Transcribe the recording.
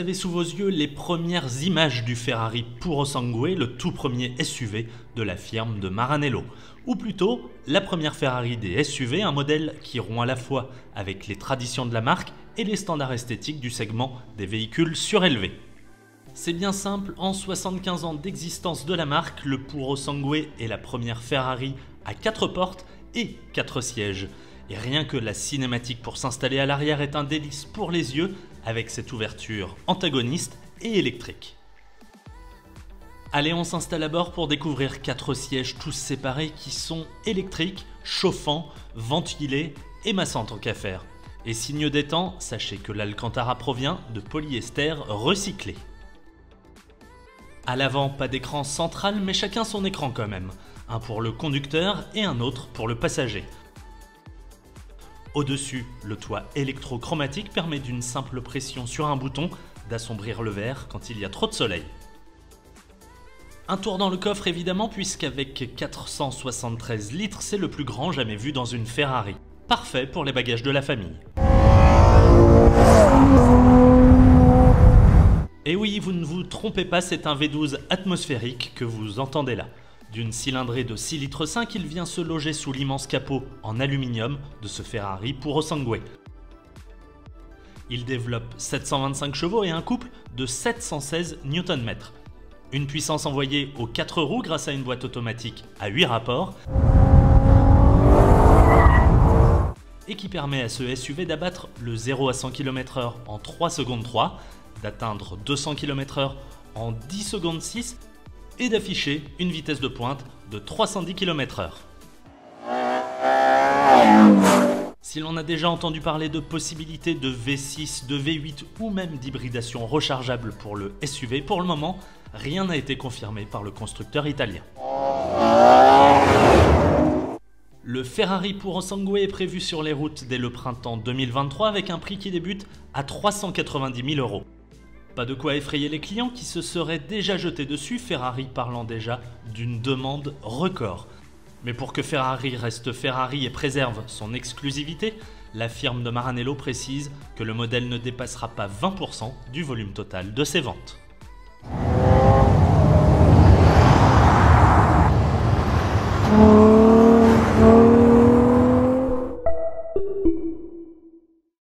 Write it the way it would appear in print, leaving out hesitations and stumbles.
avez sous vos yeux les premières images du Ferrari Puro Sangue, le tout premier SUV de la firme de Maranello. Ou plutôt, la première Ferrari des SUV, un modèle qui rompt à la fois avec les traditions de la marque et les standards esthétiques du segment des véhicules surélevés. C'est bien simple, en 75 ans d'existence de la marque, le Puro Sangue est la première Ferrari à 4 portes et 4 sièges. Et rien que la cinématique pour s'installer à l'arrière est un délice pour les yeux avec cette ouverture antagoniste et électrique. Allez, on s'installe à bord pour découvrir 4 sièges tous séparés qui sont électriques, chauffants, ventilés et massants tant qu'à faire. Et signe des temps, sachez que l'Alcantara provient de polyester recyclé. À l'avant, pas d'écran central, mais chacun son écran quand même. Un pour le conducteur et un autre pour le passager. Au-dessus, le toit électrochromatique permet d'une simple pression sur un bouton d'assombrir le verre quand il y a trop de soleil. Un tour dans le coffre évidemment, puisqu'avec 473 litres, c'est le plus grand jamais vu dans une Ferrari. Parfait pour les bagages de la famille. Et oui, vous ne vous trompez pas, c'est un V12 atmosphérique que vous entendez là. D'une cylindrée de 6,5 litres, il vient se loger sous l'immense capot en aluminium de ce Ferrari Puro Sangue. Il développe 725 chevaux et un couple de 716 Nm. Une puissance envoyée aux 4 roues grâce à une boîte automatique à 8 rapports et qui permet à ce SUV d'abattre le 0 à 100 km/h en 3 secondes 3, d'atteindre 200 km/h en 10 secondes 6 et d'afficher une vitesse de pointe de 310 km/h. Si l'on a déjà entendu parler de possibilités de V6, de V8 ou même d'hybridation rechargeable pour le SUV, pour le moment, rien n'a été confirmé par le constructeur italien. Le Ferrari Puro Sangue est prévu sur les routes dès le printemps 2023 avec un prix qui débute à 390 000 €. Pas de quoi effrayer les clients qui se seraient déjà jetés dessus, Ferrari parlant déjà d'une demande record. Mais pour que Ferrari reste Ferrari et préserve son exclusivité, la firme de Maranello précise que le modèle ne dépassera pas 20% du volume total de ses ventes.